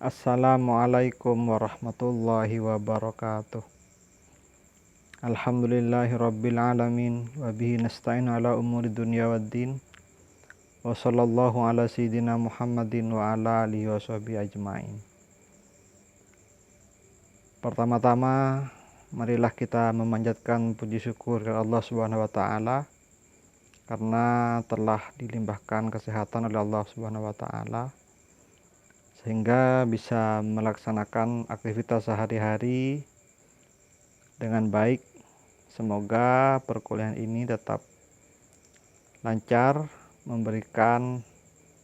Assalamualaikum warahmatullahi wabarakatuh. Alhamdulillahirabbil alamin wa bihi nasta'in ala umuri dunya waddin. Wa sallallahu ala sayyidina Muhammadin wa ala alihi washabihi ajmain. Pertama-tama marilah kita memanjatkan puji syukur kepada Allah Subhanahu wa taala karena telah dilimpahkan kesehatan oleh Allah Subhanahu wa taala sehingga bisa melaksanakan aktivitas sehari-hari dengan baik. Semoga perkuliahan ini tetap lancar, memberikan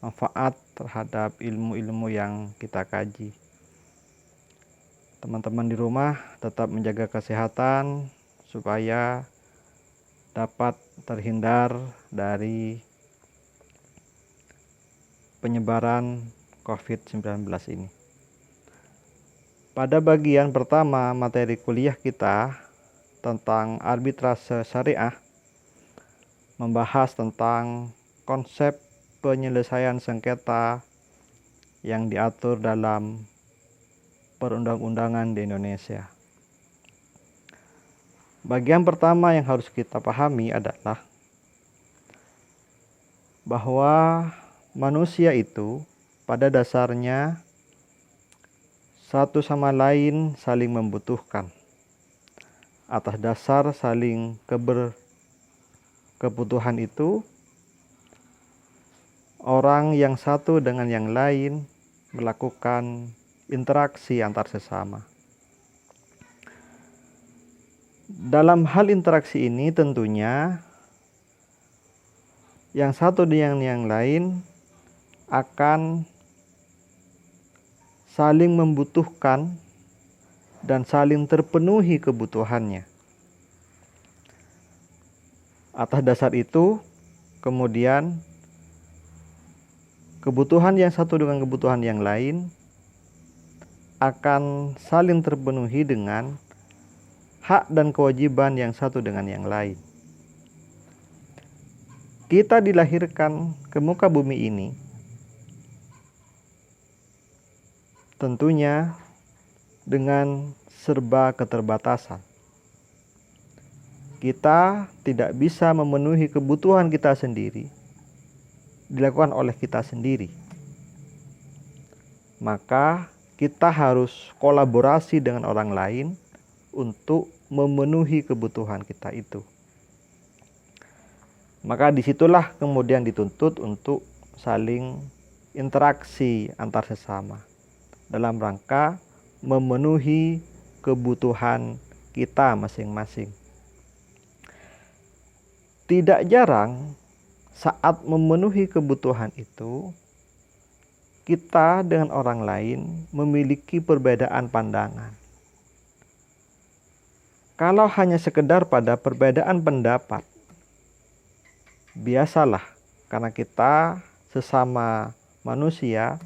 manfaat terhadap ilmu-ilmu yang kita kaji. Teman-teman di rumah tetap menjaga kesehatan supaya dapat terhindar dari penyebaran COVID-19 ini. Pada bagian pertama materi kuliah kita tentang arbitrase syariah membahas tentang konsep penyelesaian sengketa yang diatur dalam perundang-undangan di Indonesia. Bagian pertama yang harus kita pahami adalah bahwa manusia itu pada dasarnya satu sama lain saling membutuhkan. Atas dasar saling kebutuhan itu, orang yang satu dengan yang lain melakukan interaksi antar sesama. Dalam hal interaksi ini tentunya yang satu dengan yang lain akan saling membutuhkan dan saling terpenuhi kebutuhannya. Atas dasar itu, kemudian kebutuhan yang satu dengan kebutuhan yang lain akan saling terpenuhi dengan hak dan kewajiban yang satu dengan yang lain. Kita dilahirkan ke muka bumi ini tentunya dengan serba keterbatasan. Kita tidak bisa memenuhi kebutuhan kita sendiri, dilakukan oleh kita sendiri. Maka kita harus kolaborasi dengan orang lain untuk memenuhi kebutuhan kita itu. Maka disitulah kemudian dituntut untuk saling interaksi antar sesama dalam rangka memenuhi kebutuhan kita masing-masing. Tidak jarang saat memenuhi kebutuhan itu, kita dengan orang lain memiliki perbedaan pandangan. Kalau hanya sekedar pada perbedaan pendapat, biasalah karena kita sesama manusia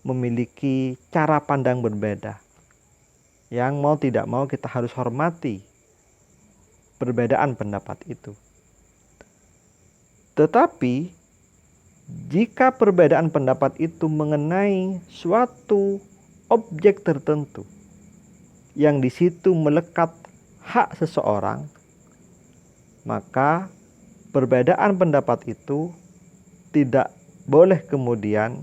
memiliki cara pandang berbeda. Yang mau tidak mau kita harus hormati perbedaan pendapat itu. Tetapi jika perbedaan pendapat itu mengenai suatu objek tertentu yang di situ melekat hak seseorang, maka perbedaan pendapat itu tidak boleh kemudian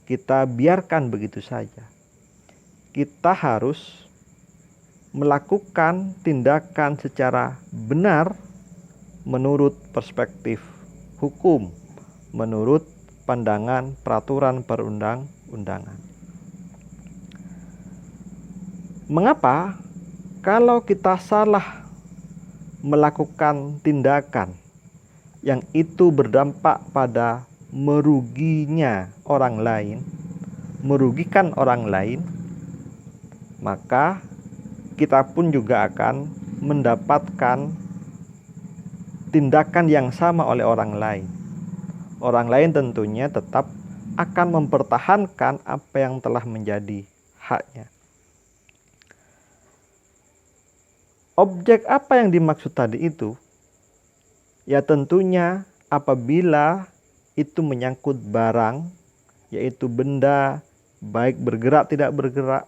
kita biarkan begitu saja. Kita harus melakukan tindakan secara benar menurut perspektif hukum, menurut pandangan peraturan perundang-undangan. Mengapa? Kalau kita salah melakukan tindakan yang itu berdampak pada merugikan orang lain, maka kita pun juga akan mendapatkan tindakan yang sama oleh orang lain. Orang lain tentunya tetap akan mempertahankan apa yang telah menjadi haknya. Objek apa yang dimaksud tadi itu? Ya tentunya apabila itu menyangkut barang, yaitu benda baik bergerak tidak bergerak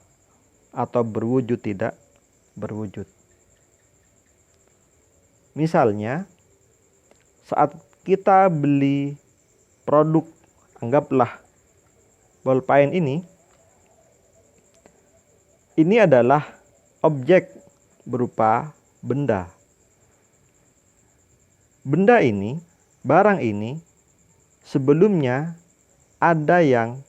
atau berwujud tidak berwujud. Misalnya, saat kita beli produk, anggaplah bolpen ini adalah objek berupa benda. Benda ini, barang ini, sebelumnya ada yang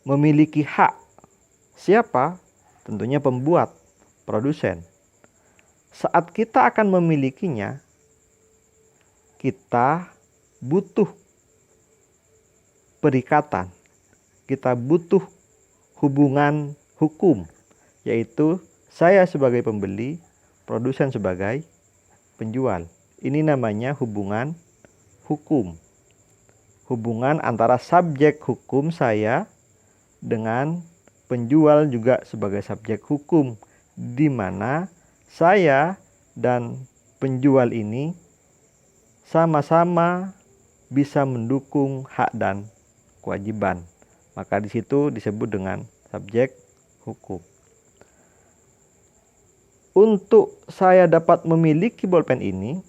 memiliki hak. Siapa? Tentunya pembuat, produsen. Saat kita akan memilikinya, kita butuh perikatan. Kita butuh hubungan hukum, yaitu saya sebagai pembeli, produsen sebagai penjual. Ini namanya hubungan hukum. Hubungan antara subjek hukum saya dengan penjual juga sebagai subjek hukum, di mana saya dan penjual ini sama-sama bisa mendukung hak dan kewajiban. Maka di situ disebut dengan subjek hukum. Untuk saya dapat memiliki bolpen ini,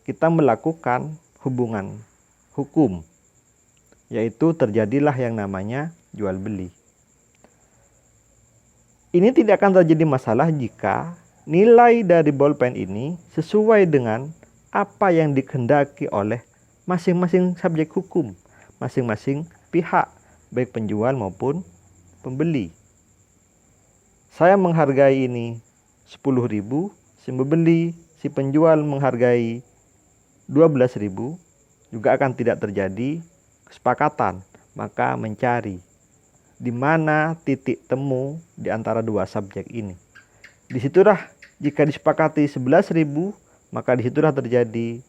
kita melakukan hubungan hukum, yaitu terjadilah yang namanya jual beli. Ini tidak akan terjadi masalah jika nilai dari bolpen ini sesuai dengan apa yang dikehendaki oleh masing-masing subjek hukum, masing-masing pihak, baik penjual maupun pembeli. Saya menghargai ini 10.000, si pembeli, si penjual menghargai 12.000, juga akan tidak terjadi kesepakatan. Maka mencari di mana titik temu di antara dua subjek ini. Disitulah jika disepakati 11.000, maka disitulah terjadi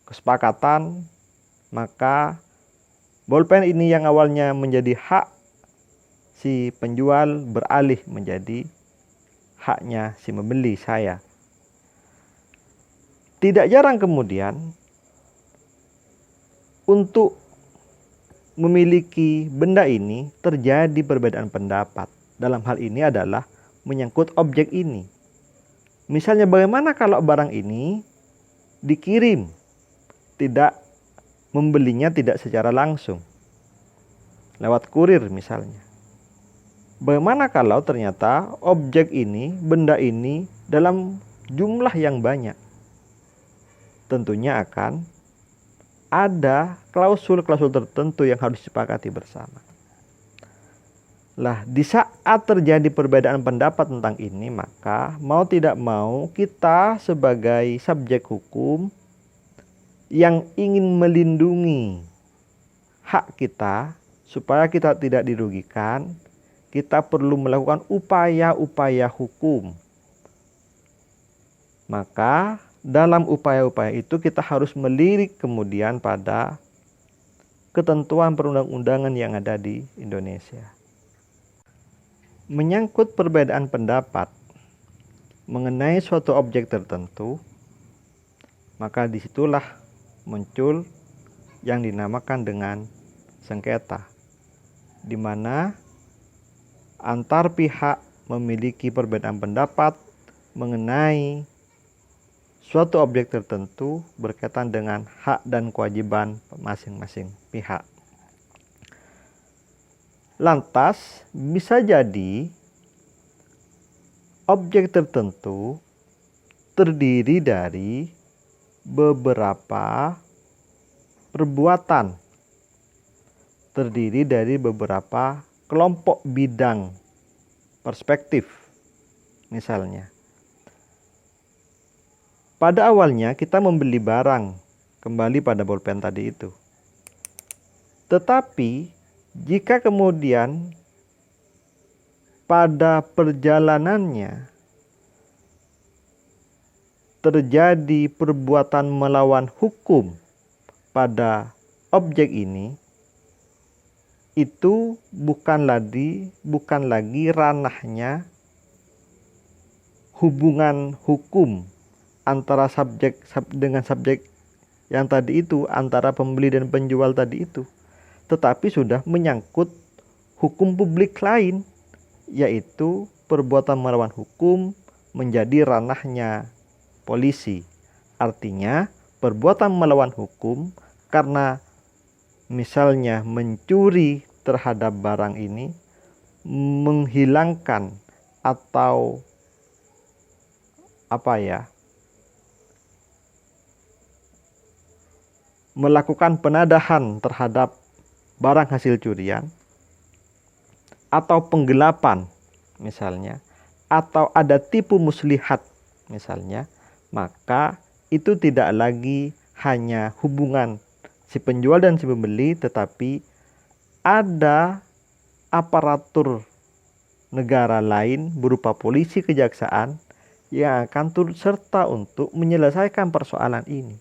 kesepakatan. Maka bolpen ini yang awalnya menjadi hak si penjual beralih menjadi haknya si pembeli, saya. Tidak jarang kemudian untuk memiliki benda ini terjadi perbedaan pendapat. Dalam hal ini adalah menyangkut objek ini. Misalnya bagaimana kalau barang ini dikirim, tidak membelinya tidak secara langsung, lewat kurir misalnya. Bagaimana kalau ternyata objek ini, benda ini dalam jumlah yang banyak? Tentunya akan ada klausul-klausul tertentu yang harus disepakati bersama. Lah, di saat terjadi perbedaan pendapat tentang ini, maka mau tidak mau kita sebagai subjek hukum yang ingin melindungi hak kita supaya kita tidak dirugikan, kita perlu melakukan upaya-upaya hukum. Maka dalam upaya-upaya itu kita harus melirik kemudian pada ketentuan perundang-undangan yang ada di Indonesia. Menyangkut perbedaan pendapat mengenai suatu objek tertentu, maka disitulah muncul yang dinamakan dengan sengketa, di mana antar pihak memiliki perbedaan pendapat mengenai suatu objek tertentu berkaitan dengan hak dan kewajiban masing-masing pihak. Lantas, bisa jadi objek tertentu terdiri dari beberapa perbuatan, terdiri dari beberapa kelompok bidang perspektif. Misalnya, pada awalnya kita membeli barang, kembali pada bolpen tadi itu. Tetapi jika kemudian pada perjalanannya terjadi perbuatan melawan hukum pada objek ini, itu bukan lagi ranahnya hubungan hukum antara subjek dengan subjek yang tadi itu antara pembeli dan penjual tadi itu, tetapi sudah menyangkut hukum publik lain, yaitu perbuatan melawan hukum menjadi ranahnya polisi. Artinya perbuatan melawan hukum karena misalnya mencuri terhadap barang ini, menghilangkan atau melakukan penadahan terhadap barang hasil curian, atau penggelapan misalnya, atau ada tipu muslihat misalnya, maka itu tidak lagi hanya hubungan si penjual dan si pembeli, tetapi ada aparatur negara lain berupa polisi, kejaksaan yang akan turut serta untuk menyelesaikan persoalan ini.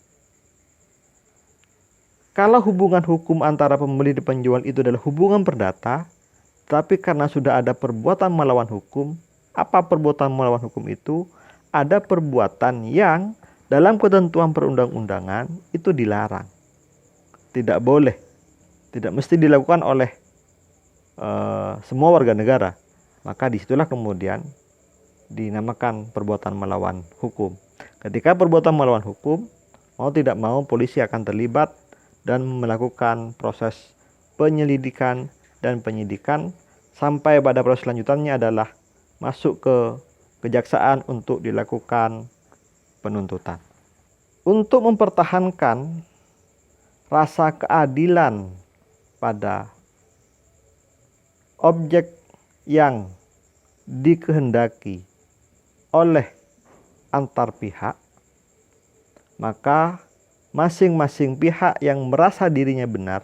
Kalau hubungan hukum antara pembeli dan penjual itu adalah hubungan perdata, tapi karena sudah ada perbuatan melawan hukum, apa perbuatan melawan hukum itu? Ada perbuatan yang dalam ketentuan perundang-undangan itu dilarang. Tidak boleh, tidak mesti dilakukan oleh semua warga negara. Maka disitulah kemudian dinamakan perbuatan melawan hukum. Ketika perbuatan melawan hukum, mau tidak mau polisi akan terlibat dan melakukan proses penyelidikan dan penyidikan sampai pada proses selanjutnya adalah masuk ke kejaksaan untuk dilakukan penuntutan. Untuk mempertahankan rasa keadilan pada objek yang dikehendaki oleh antar pihak, maka masing-masing pihak yang merasa dirinya benar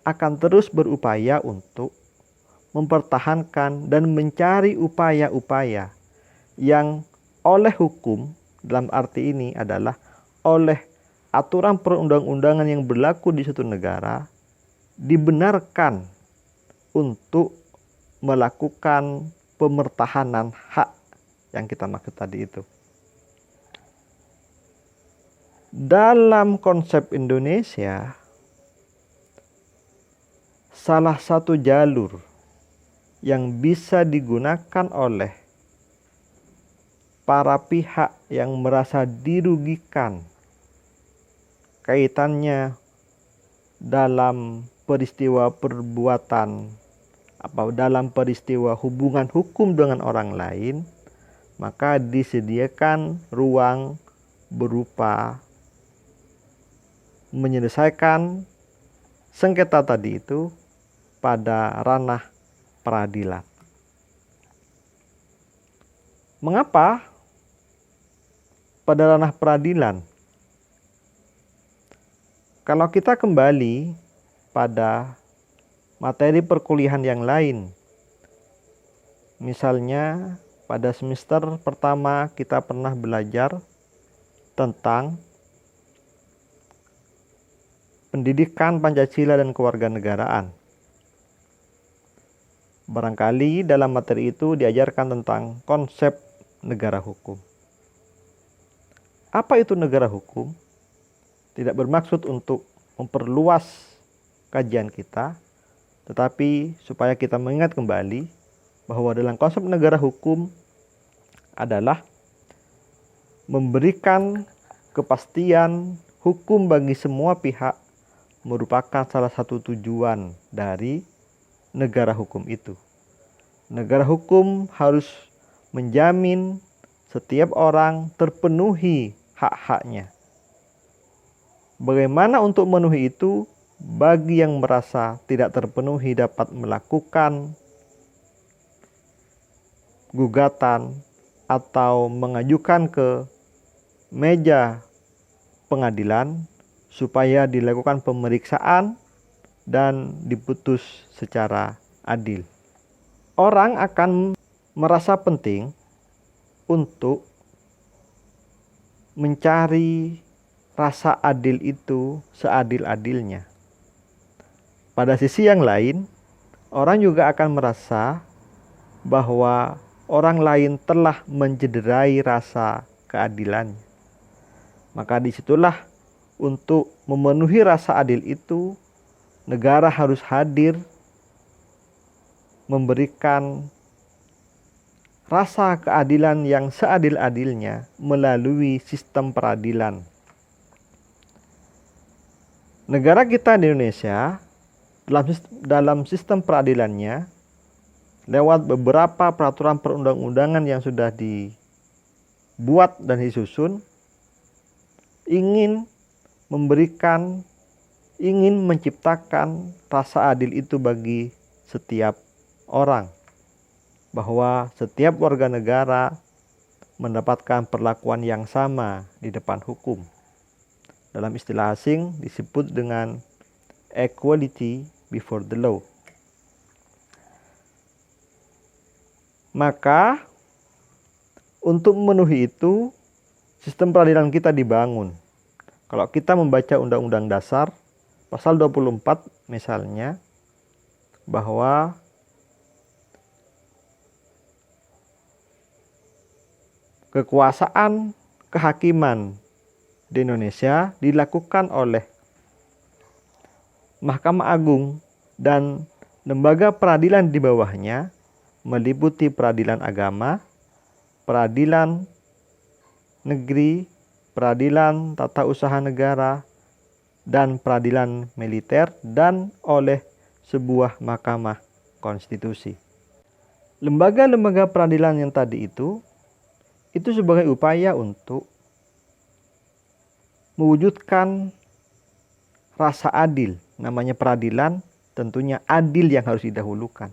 akan terus berupaya untuk mempertahankan dan mencari upaya-upaya yang oleh hukum, dalam arti ini adalah oleh aturan perundang-undangan yang berlaku di suatu negara, dibenarkan untuk melakukan pemertahanan hak yang kita maksud tadi itu. Dalam konsep Indonesia, salah satu jalur yang bisa digunakan oleh para pihak yang merasa dirugikan kaitannya dalam peristiwa perbuatan dalam peristiwa hubungan hukum dengan orang lain, maka disediakan ruang berupa menyelesaikan sengketa tadi itu pada ranah peradilan. Mengapa pada ranah peradilan? Kalau kita kembali pada materi perkuliahan yang lain, misalnya pada semester pertama kita pernah belajar tentang pendidikan Pancasila dan kewarganegaraan. Barangkali dalam materi itu diajarkan tentang konsep negara hukum. Apa itu negara hukum? Tidak bermaksud untuk memperluas kajian kita, tetapi supaya kita mengingat kembali bahwa dalam konsep negara hukum adalah memberikan kepastian hukum bagi semua pihak merupakan salah satu tujuan dari negara hukum itu. Negara hukum harus menjamin setiap orang terpenuhi hak-haknya. Bagaimana untuk memenuhi itu? Bagi yang merasa tidak terpenuhi dapat melakukan gugatan atau mengajukan ke meja pengadilan supaya dilakukan pemeriksaan dan diputus secara adil. Orang akan merasa penting untuk mencari rasa adil itu seadil-adilnya. Pada sisi yang lain, orang juga akan merasa bahwa orang lain telah mencederai rasa keadilannya. Maka disitulah untuk memenuhi rasa adil itu, negara harus hadir memberikan rasa keadilan yang seadil-adilnya melalui sistem peradilan. Negara kita di Indonesia dalam sistem peradilannya, lewat beberapa peraturan perundang-undangan yang sudah dibuat dan disusun, ingin menciptakan rasa adil itu bagi setiap orang, bahwa setiap warga negara mendapatkan perlakuan yang sama di depan hukum. Dalam istilah asing disebut dengan equality before the law. Maka untuk memenuhi itu, sistem peradilan kita dibangun. Kalau kita membaca Undang-Undang Dasar pasal 24 misalnya, bahwa kekuasaan kehakiman di Indonesia dilakukan oleh Mahkamah Agung dan lembaga peradilan di bawahnya, meliputi peradilan agama, peradilan negeri, peradilan tata usaha negara, dan peradilan militer, dan oleh sebuah mahkamah konstitusi. Lembaga-lembaga peradilan yang tadi itu sebagai upaya untuk mewujudkan rasa adil. Namanya peradilan, tentunya adil yang harus didahulukan.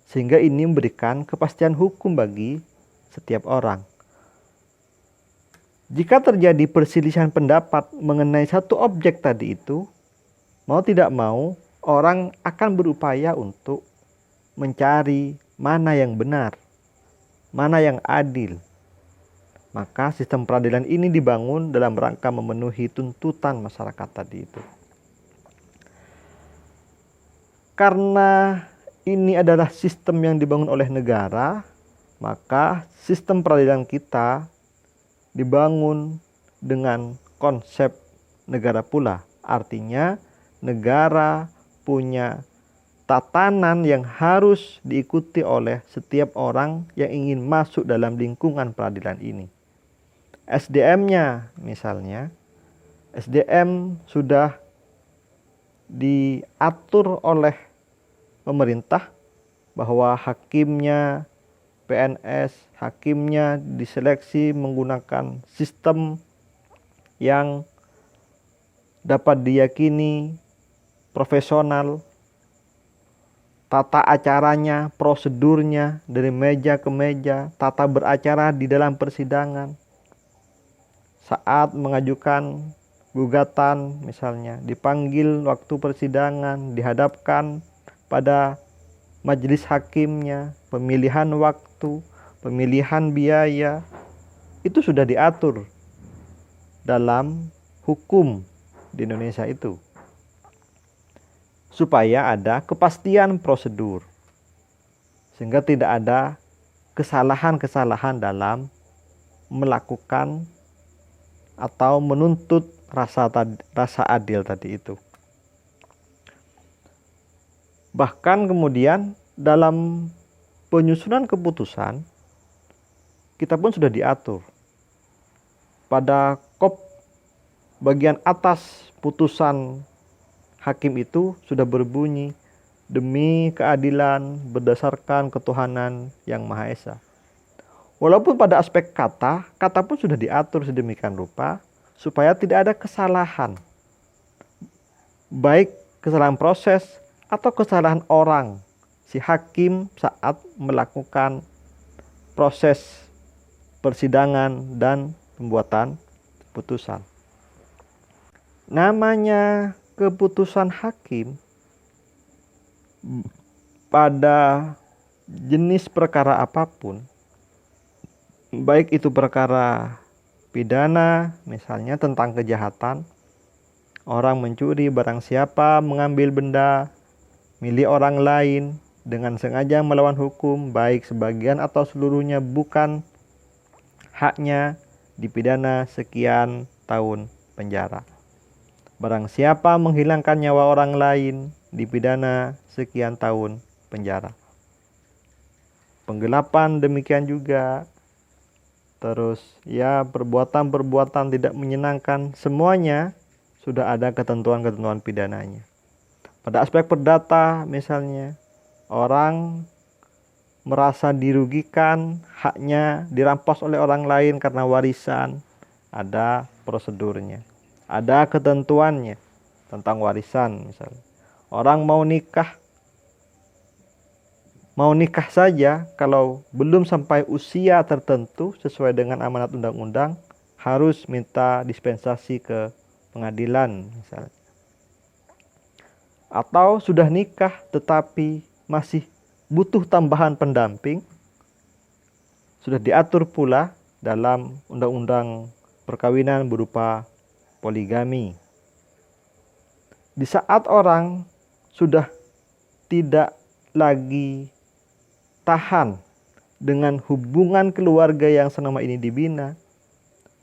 Sehingga ini memberikan kepastian hukum bagi setiap orang. Jika terjadi perselisihan pendapat mengenai satu objek tadi itu, mau tidak mau orang akan berupaya untuk mencari mana yang benar, mana yang adil. Maka sistem peradilan ini dibangun dalam rangka memenuhi tuntutan masyarakat tadi itu. Karena ini adalah sistem yang dibangun oleh negara, maka sistem peradilan kita dibangun dengan konsep negara pula. Artinya negara punya tatanan yang harus diikuti oleh setiap orang yang ingin masuk dalam lingkungan peradilan ini. SDM-nya misalnya, SDM sudah diatur oleh pemerintah bahwa hakimnya PNS, hakimnya diseleksi menggunakan sistem yang dapat diyakini profesional, tata acaranya, prosedurnya dari meja ke meja, tata beracara di dalam persidangan. Saat mengajukan gugatan misalnya, dipanggil waktu persidangan, dihadapkan pada majelis hakimnya, pemilihan waktu, pemilihan biaya, itu sudah diatur dalam hukum di Indonesia itu. Supaya ada kepastian prosedur. Sehingga tidak ada kesalahan-kesalahan dalam melakukan atau menuntut rasa adil tadi itu. Bahkan kemudian dalam penyusunan keputusan kita pun sudah diatur. Pada kop bagian atas putusan hakim itu sudah berbunyi, demi keadilan berdasarkan ketuhanan yang Maha Esa. Walaupun pada aspek kata pun sudah diatur sedemikian rupa supaya tidak ada kesalahan. Baik kesalahan proses atau kesalahan orang, si hakim saat melakukan proses persidangan dan pembuatan putusan. Namanya keputusan hakim pada jenis perkara apapun, baik itu perkara pidana, misalnya tentang kejahatan, orang mencuri barang siapa, mengambil benda milik orang lain dengan sengaja melawan hukum, baik sebagian atau seluruhnya bukan haknya, dipidana sekian tahun penjara. Barang siapa menghilangkan nyawa orang lain dipidana sekian tahun penjara. Penggelapan demikian juga. Terus ya perbuatan-perbuatan tidak menyenangkan, semuanya sudah ada ketentuan-ketentuan pidananya. Pada aspek perdata misalnya, orang merasa dirugikan, haknya dirampas oleh orang lain karena warisan, ada prosedurnya, ada ketentuannya tentang warisan misalnya. Orang mau nikah saja, kalau belum sampai usia tertentu sesuai dengan amanat undang-undang, harus minta dispensasi ke pengadilan misalnya. Atau sudah nikah tetapi masih butuh tambahan pendamping, sudah diatur pula dalam undang-undang perkawinan berupa poligami. Di saat orang sudah tidak lagi tahan dengan hubungan keluarga yang selama ini dibina,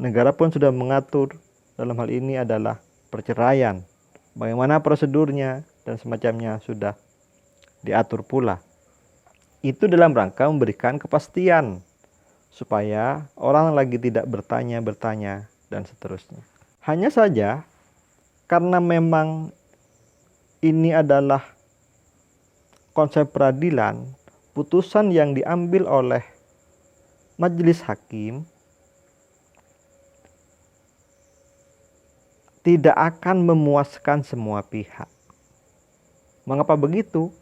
negara pun sudah mengatur dalam hal ini adalah perceraian. Bagaimana prosedurnya dan semacamnya sudah diatur pula. Itu dalam rangka memberikan kepastian supaya orang lagi tidak bertanya-bertanya dan seterusnya. Hanya saja karena memang ini adalah konsep peradilan, putusan yang diambil oleh majelis hakim tidak akan memuaskan semua pihak. Mengapa begitu?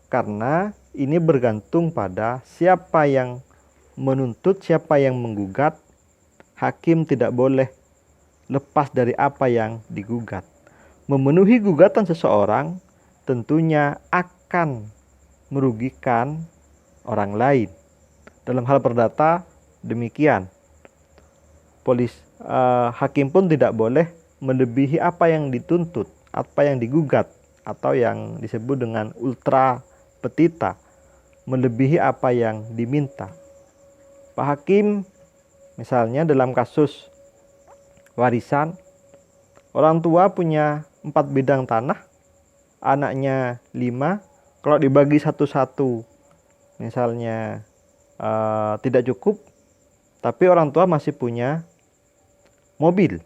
Karena ini bergantung pada siapa yang menuntut, siapa yang menggugat. Hakim tidak boleh lepas dari apa yang digugat. Memenuhi gugatan seseorang tentunya akan merugikan orang lain. Dalam hal perdata demikian. Hakim pun tidak boleh melebihi apa yang dituntut, apa yang digugat, atau yang disebut dengan ultra petita, melebihi apa yang diminta. Pak Hakim misalnya dalam kasus warisan, orang tua punya 4 bidang tanah, anaknya 5, kalau dibagi satu-satu misalnya tidak cukup, tapi orang tua masih punya mobil,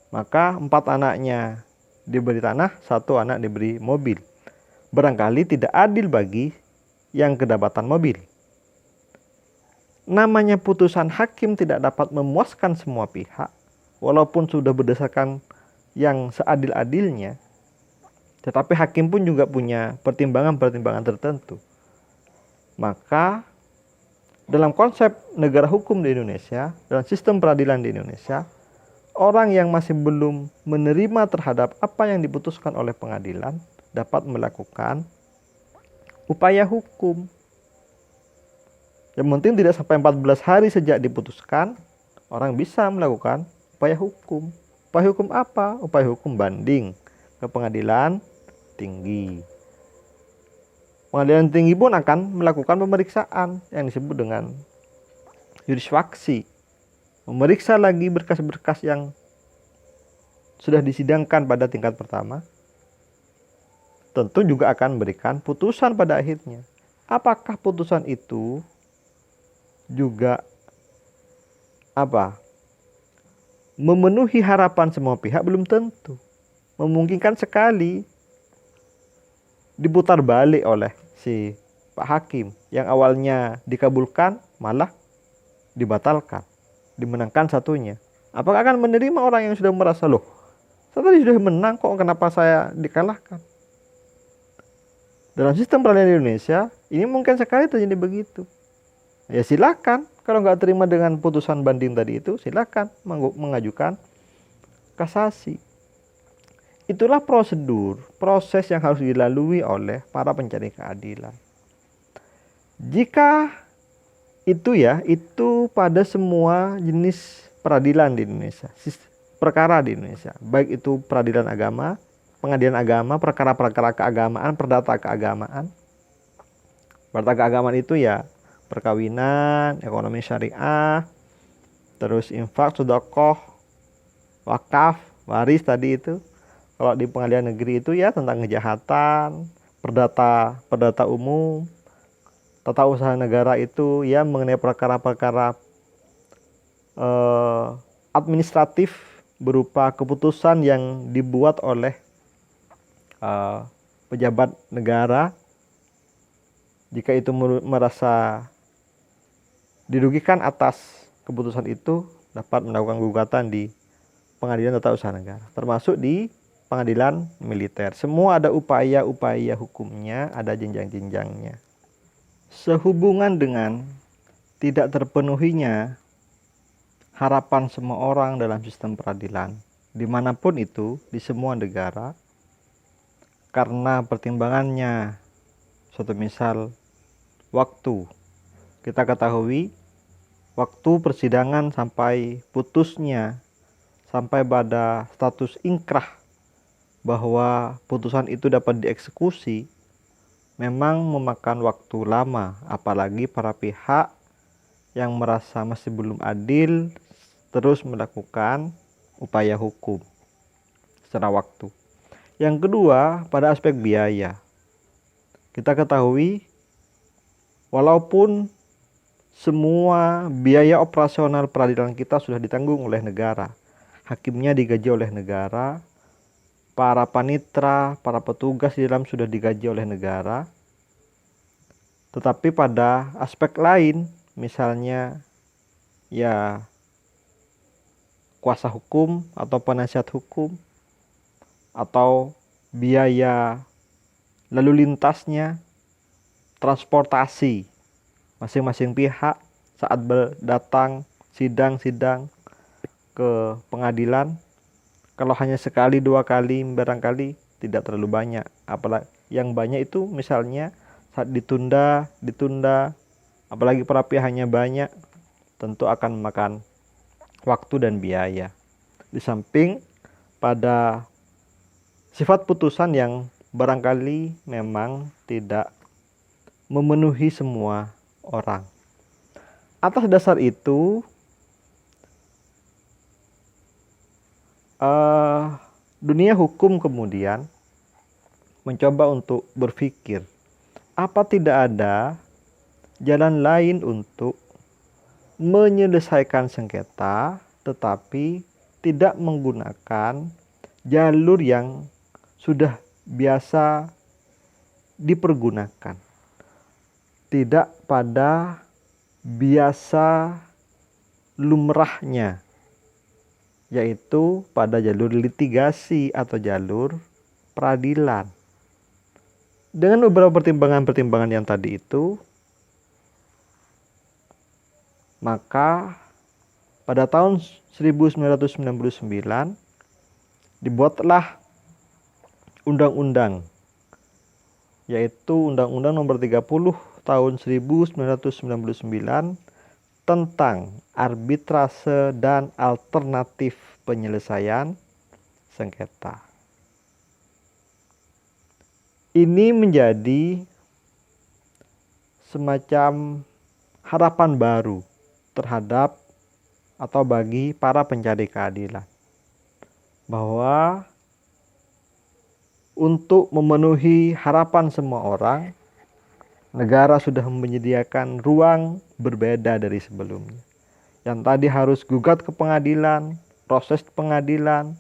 maka 4 anaknya diberi tanah, 1 anak diberi mobil. Barangkali tidak adil bagi yang kedapatan mobil. Namanya putusan hakim tidak dapat memuaskan semua pihak, walaupun sudah berdasarkan yang seadil-adilnya, tetapi hakim pun juga punya pertimbangan-pertimbangan tertentu. Maka dalam konsep negara hukum di Indonesia, dalam sistem peradilan di Indonesia, orang yang masih belum menerima terhadap apa yang diputuskan oleh pengadilan dapat melakukan upaya hukum. Yang penting tidak sampai 14 hari sejak diputuskan, orang bisa melakukan upaya hukum. Upaya hukum apa? Upaya hukum banding ke pengadilan tinggi. Pengadilan tinggi pun akan melakukan pemeriksaan yang disebut dengan yurisfaksi. Memeriksa lagi berkas-berkas yang sudah disidangkan pada tingkat pertama. Tentu juga akan memberikan putusan pada akhirnya. Apakah putusan itu juga memenuhi harapan semua pihak? Belum tentu. Memungkinkan sekali diputar balik oleh si Pak Hakim, yang awalnya dikabulkan malah dibatalkan, dimenangkan satunya. Apakah akan menerima orang yang sudah merasa, loh, saya tadi sudah menang kok, kenapa saya dikalahkan? Dalam sistem peradilan di Indonesia ini mungkin sekali terjadi begitu. Ya silakan, kalau nggak terima dengan putusan banding tadi itu, silakan mengajukan kasasi. Itulah proses yang harus dilalui oleh para pencari keadilan. Jika itu pada semua jenis peradilan di Indonesia, perkara di Indonesia, baik itu peradilan agama, pengadilan agama, perkara-perkara keagamaan, perdata keagamaan. Perdata keagamaan itu ya perkawinan, ekonomi syariah, terus infak, sedekah, wakaf, waris tadi itu. Kalau di pengadilan negeri itu ya tentang kejahatan, perdata umum, tata usaha negara itu ya mengenai perkara-perkara administratif berupa keputusan yang dibuat oleh pejabat negara. Jika itu merasa dirugikan atas keputusan itu, dapat melakukan gugatan di pengadilan tata usaha negara, termasuk di pengadilan militer. Semua ada upaya-upaya hukumnya, ada jenjang-jenjangnya. Sehubungan dengan tidak terpenuhinya harapan semua orang dalam sistem peradilan, dimanapun itu, di semua negara, karena pertimbangannya, suatu misal waktu. Kita ketahui waktu persidangan sampai putusnya, sampai pada status ingkrah bahwa putusan itu dapat dieksekusi, memang memakan waktu lama, apalagi para pihak yang merasa masih belum adil terus melakukan upaya hukum secara waktu. Yang kedua, pada aspek biaya. Kita ketahui walaupun semua biaya operasional peradilan kita sudah ditanggung oleh negara, hakimnya digaji oleh negara, para panitra, para petugas di dalam sudah digaji oleh negara, tetapi pada aspek lain, misalnya ya kuasa hukum atau penasihat hukum, atau biaya lalu lintasnya, transportasi masing-masing pihak saat datang sidang-sidang ke pengadilan, kalau hanya sekali dua kali barangkali tidak terlalu banyak. Apalagi yang banyak itu misalnya saat ditunda, apalagi para pihak hanya banyak, tentu akan memakan waktu dan biaya. Di samping pada sifat putusan yang barangkali memang tidak memenuhi semua orang. Atas dasar itu, dunia hukum kemudian mencoba untuk berpikir, apa tidak ada jalan lain untuk menyelesaikan sengketa tetapi tidak menggunakan jalur yang sudah biasa dipergunakan, tidak pada biasa lumrahnya, yaitu pada jalur litigasi atau jalur peradilan. Dengan beberapa pertimbangan-pertimbangan yang tadi itu, maka pada tahun 1999 dibuatlah undang-undang, yaitu Undang-Undang Nomor 30 tahun 1999 tentang arbitrase dan alternatif penyelesaian sengketa. Ini menjadi semacam harapan baru terhadap atau bagi para pencari keadilan, bahwa untuk memenuhi harapan semua orang, negara sudah menyediakan ruang berbeda dari sebelumnya. Yang tadi harus gugat ke pengadilan, proses pengadilan,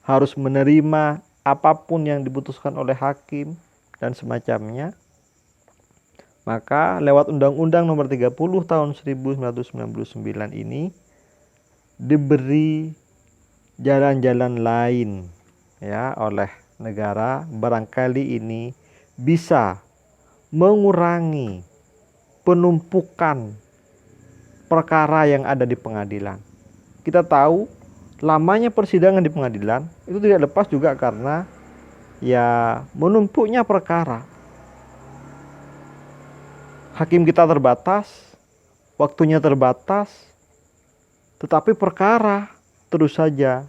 harus menerima apapun yang diputuskan oleh hakim dan semacamnya. Maka lewat Undang-Undang Nomor 30 tahun 1999 ini diberi jalan-jalan lain ya oleh negara, barangkali ini bisa mengurangi penumpukan perkara yang ada di pengadilan. Kita tahu lamanya persidangan di pengadilan itu tidak lepas juga karena ya menumpuknya perkara. Hakim kita terbatas, waktunya terbatas, tetapi perkara terus saja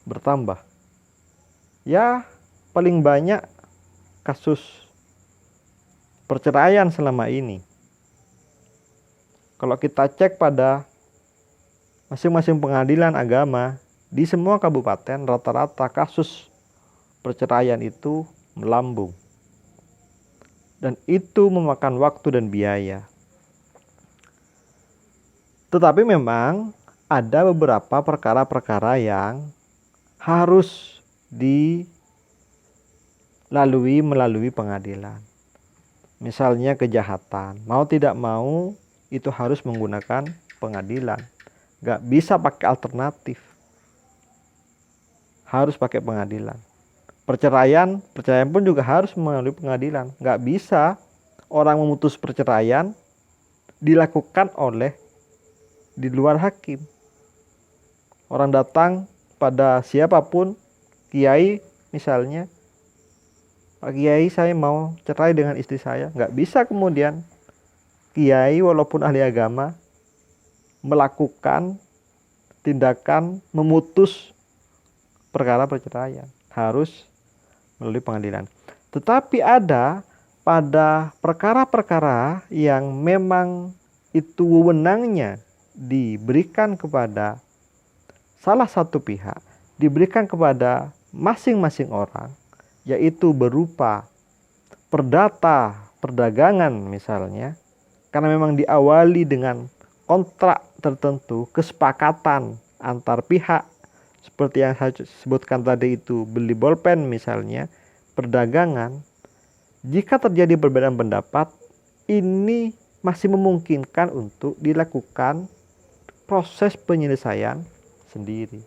bertambah. Ya, paling banyak kasus perceraian selama ini. Kalau kita cek pada masing-masing pengadilan agama di semua kabupaten, rata-rata kasus perceraian itu melambung. Dan itu memakan waktu dan biaya. Tetapi memang ada beberapa perkara-perkara yang harus melalui pengadilan. Misalnya kejahatan, mau tidak mau itu harus menggunakan pengadilan. Gak bisa pakai alternatif, harus pakai pengadilan. Perceraian pun juga harus melalui pengadilan. Gak bisa orang memutus perceraian dilakukan oleh di luar hakim. Orang datang pada siapapun, kiai misalnya, Pak Kiai, saya mau cerai dengan istri saya. Nggak bisa kemudian kiai walaupun ahli agama melakukan tindakan memutus perkara perceraian. Harus melalui pengadilan. Tetapi ada pada perkara-perkara yang memang itu wewenangnya diberikan kepada salah satu pihak, diberikan kepada masing-masing orang, yaitu berupa perdata perdagangan misalnya, karena memang diawali dengan kontrak tertentu, kesepakatan antar pihak, seperti yang saya sebutkan tadi itu beli bolpen misalnya, perdagangan. Jika terjadi perbedaan pendapat, ini masih memungkinkan untuk dilakukan proses penyelesaian sendiri.